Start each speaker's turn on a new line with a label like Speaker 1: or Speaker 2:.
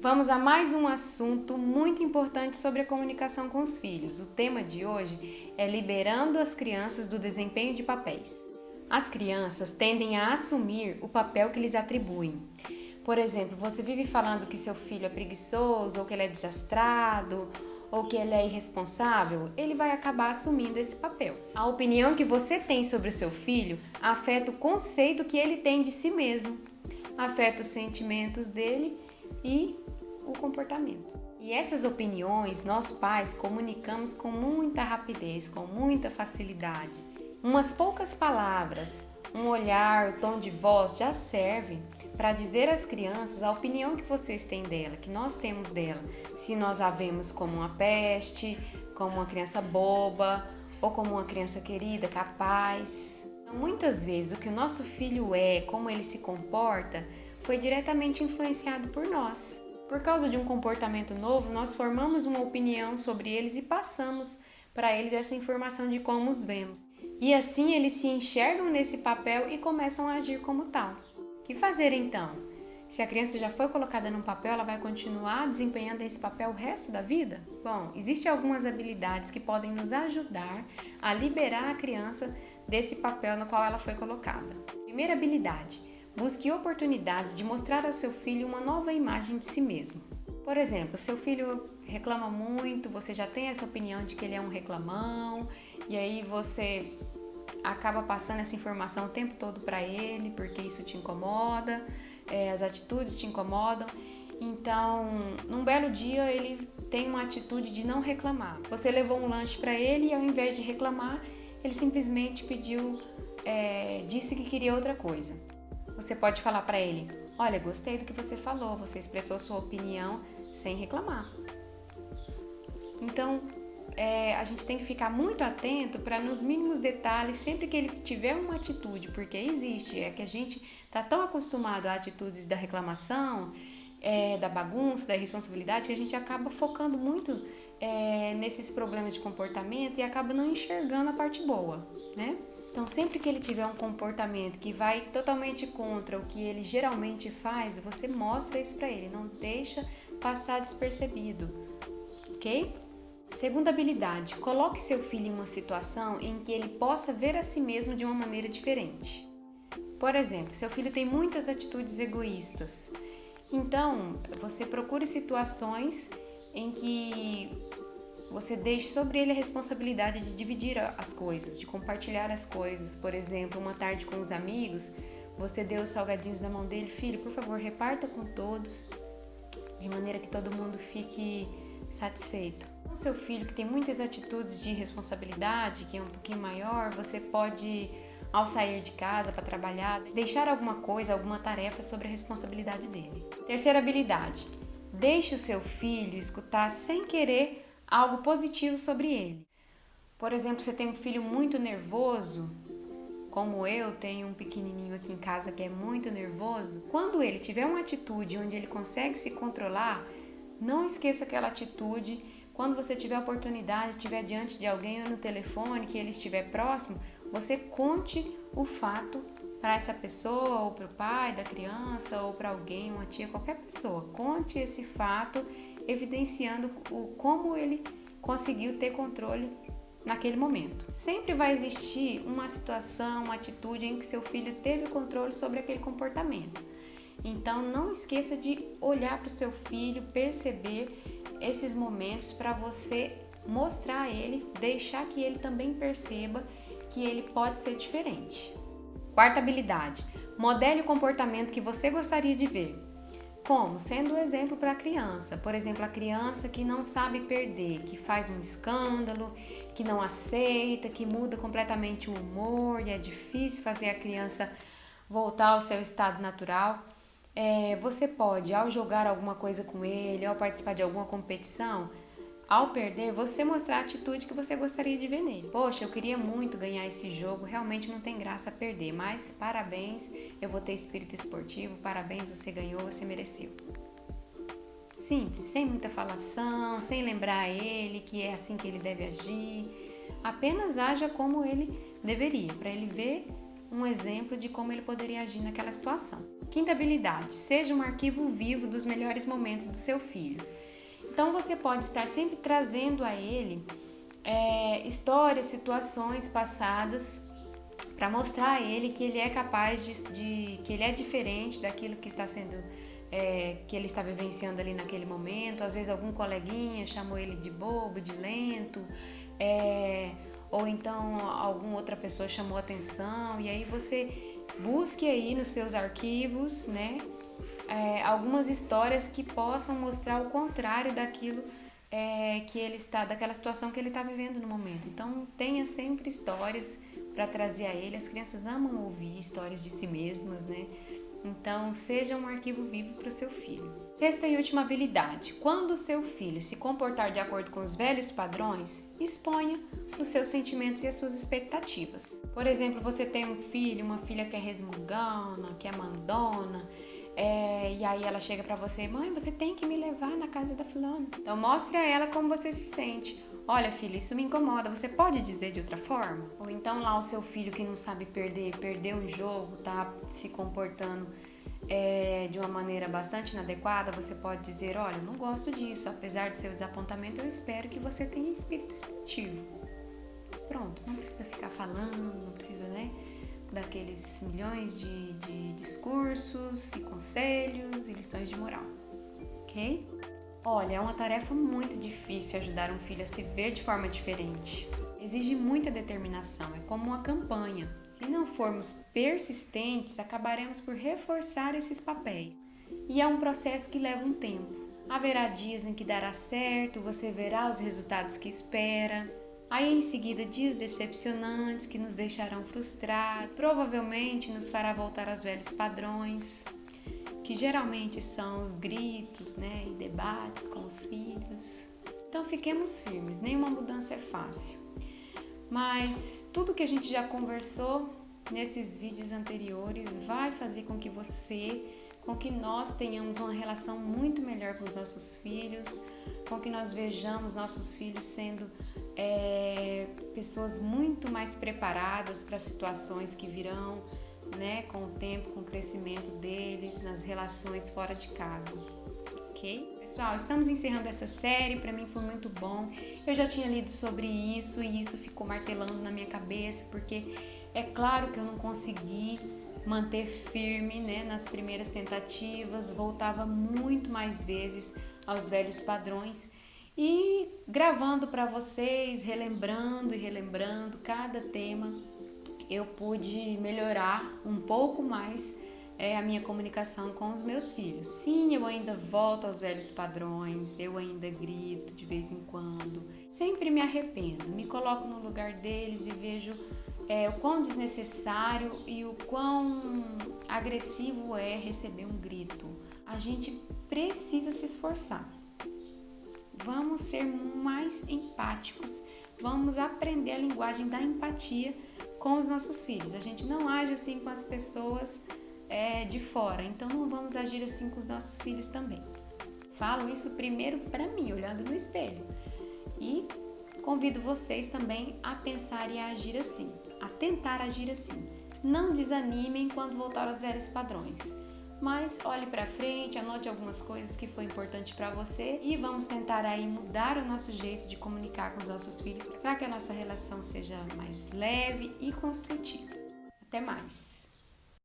Speaker 1: Vamos a mais um assunto muito importante sobre a comunicação com os filhos. O tema de hoje é liberando as crianças do desempenho de papéis. As crianças tendem a assumir o papel que lhes atribuem. Por exemplo, você vive falando que seu filho é preguiçoso, ou que ele é desastrado, ou que ele é irresponsável, ele vai acabar assumindo esse papel. A opinião que você tem sobre o seu filho afeta o conceito que ele tem de si mesmo, afeta os sentimentos dele e o comportamento. E essas opiniões nós pais comunicamos com muita rapidez, com muita facilidade. Umas poucas palavras, um olhar, o tom de voz já servem para dizer às crianças a opinião que vocês têm dela, que nós temos dela. Se nós a vemos como uma peste, como uma criança boba ou como uma criança querida, capaz. Muitas vezes o que o nosso filho é, como ele se comporta, foi diretamente influenciado por nós. Por causa de um comportamento novo, nós formamos uma opinião sobre eles e passamos para eles essa informação de como os vemos. E assim eles se enxergam nesse papel e começam a agir como tal. O que fazer então? Se a criança já foi colocada num papel, ela vai continuar desempenhando esse papel o resto da vida? Bom, existem algumas habilidades que podem nos ajudar a liberar a criança desse papel no qual ela foi colocada. Primeira habilidade: busque oportunidades de mostrar ao seu filho uma nova imagem de si mesmo. Por exemplo, seu filho reclama muito, você já tem essa opinião de que ele é um reclamão, e aí você acaba passando essa informação o tempo todo para ele, porque isso te incomoda, as atitudes te incomodam. Então, num belo dia, ele tem uma atitude de não reclamar. Você levou um lanche para ele e ao invés de reclamar, ele simplesmente disse que queria outra coisa. Você pode falar para ele: olha, gostei do que você falou, você expressou sua opinião sem reclamar. Então, a gente tem que ficar muito atento para nos mínimos detalhes, sempre que ele tiver uma atitude, porque existe, é que a gente está tão acostumado a atitudes da reclamação, da bagunça, da irresponsabilidade, que a gente acaba focando muito nesses problemas de comportamento e acaba não enxergando a parte boa, né? Então, sempre que ele tiver um comportamento que vai totalmente contra o que ele geralmente faz, você mostra isso para ele, não deixa passar despercebido, ok? Segunda habilidade: coloque seu filho em uma situação em que ele possa ver a si mesmo de uma maneira diferente. Por exemplo, seu filho tem muitas atitudes egoístas, então você procure situações em que você deixe sobre ele a responsabilidade de dividir as coisas, de compartilhar as coisas. Por exemplo, uma tarde com os amigos, você deu os salgadinhos na mão dele: filho, por favor, reparta com todos, de maneira que todo mundo fique satisfeito. O seu filho que tem muitas atitudes de responsabilidade, que é um pouquinho maior, você pode, ao sair de casa para trabalhar, deixar alguma coisa, alguma tarefa sobre a responsabilidade dele. Terceira habilidade: deixe o seu filho escutar sem querer algo positivo sobre ele. Por exemplo, você tem um filho muito nervoso, como eu tenho um pequenininho aqui em casa que é muito nervoso. Quando ele tiver uma atitude onde ele consegue se controlar, não esqueça aquela atitude. Quando você tiver a oportunidade, estiver diante de alguém ou no telefone, que ele estiver próximo, você conte o fato para essa pessoa, ou para o pai da criança, ou para alguém, uma tia, qualquer pessoa. Conte esse fato, evidenciando como ele conseguiu ter controle naquele momento. Sempre vai existir uma situação, uma atitude em que seu filho teve controle sobre aquele comportamento. Então, não esqueça de olhar para o seu filho, perceber esses momentos para você mostrar a ele, deixar que ele também perceba que ele pode ser diferente. Quarta habilidade: modele o comportamento que você gostaria de ver. Como? Sendo um exemplo para a criança. Por exemplo, a criança que não sabe perder, que faz um escândalo, que não aceita, que muda completamente o humor e é difícil fazer a criança voltar ao seu estado natural. Você pode, ao jogar alguma coisa com ele, ao participar de alguma competição, ao perder, você mostrar a atitude que você gostaria de ver nele. Poxa, eu queria muito ganhar esse jogo, realmente não tem graça perder, mas parabéns, eu vou ter espírito esportivo, parabéns, você ganhou, você mereceu. Simples, sem muita falação, sem lembrar a ele que é assim que ele deve agir. Apenas haja como ele deveria, para ele ver um exemplo de como ele poderia agir naquela situação. Quinta habilidade, seja um arquivo vivo dos melhores momentos do seu filho. Então você pode estar sempre trazendo a ele histórias, situações passadas para mostrar a ele que ele é capaz que ele é diferente daquilo que está sendo que ele está vivenciando ali naquele momento. Às vezes algum coleguinha chamou ele de bobo, de lento, ou então alguma outra pessoa chamou atenção, e aí você busque aí nos seus arquivos, né, algumas histórias que possam mostrar o contrário daquilo que ele está, daquela situação que ele está vivendo no momento. Então tenha sempre histórias para trazer a ele. As crianças amam ouvir histórias de si mesmas, né? Então, seja um arquivo vivo para o seu filho. Sexta e última habilidade. Quando o seu filho se comportar de acordo com os velhos padrões, exponha os seus sentimentos e as suas expectativas. Por exemplo, você tem um filho, uma filha que é resmungona, que é mandona, e aí ela chega para você: mãe, você tem que me levar na casa da fulana. Então, mostre a ela como você se sente. Olha, filho, isso me incomoda, você pode dizer de outra forma? Ou então lá o seu filho que não sabe perdeu um jogo, tá se comportando de uma maneira bastante inadequada, você pode dizer: olha, eu não gosto disso, apesar do seu desapontamento, eu espero que você tenha espírito esportivo. Pronto, não precisa ficar falando, não precisa, né, daqueles milhões de discursos e conselhos e lições de moral, ok? Olha, é uma tarefa muito difícil ajudar um filho a se ver de forma diferente. Exige muita determinação, é como uma campanha. Se não formos persistentes, acabaremos por reforçar esses papéis. E é um processo que leva um tempo. Haverá dias em que dará certo, você verá os resultados que espera. Aí em seguida dias decepcionantes que nos deixarão frustrados, provavelmente nos fará voltar aos velhos padrões, que geralmente são os gritos, né, e debates com os filhos. Então fiquemos firmes, nenhuma mudança é fácil. Mas tudo que a gente já conversou nesses vídeos anteriores vai fazer com que nós tenhamos uma relação muito melhor com os nossos filhos, com que nós vejamos nossos filhos sendo pessoas muito mais preparadas para as situações que virão, né, com o tempo, com o crescimento deles, nas relações fora de casa, ok? Pessoal, estamos encerrando essa série, para mim foi muito bom. Eu já tinha lido sobre isso e isso ficou martelando na minha cabeça, porque é claro que eu não consegui manter firme, né, nas primeiras tentativas, voltava muito mais vezes aos velhos padrões, e gravando para vocês, relembrando e relembrando cada tema, eu pude melhorar um pouco mais a minha comunicação com os meus filhos. Sim, eu ainda volto aos velhos padrões, eu ainda grito de vez em quando, sempre me arrependo, me coloco no lugar deles e vejo o quão desnecessário e o quão agressivo é receber um grito. A gente precisa se esforçar. Vamos ser mais empáticos, vamos aprender a linguagem da empatia com os nossos filhos. A gente não age assim com as pessoas de fora, então não vamos agir assim com os nossos filhos também. Falo isso primeiro para mim, olhando no espelho. E convido vocês também a pensar e a agir assim, a tentar agir assim. Não desanimem quando voltar aos velhos padrões, mas olhe para frente, anote algumas coisas que foi importante para você e vamos tentar aí mudar o nosso jeito de comunicar com os nossos filhos para que a nossa relação seja mais leve e construtiva. Até mais!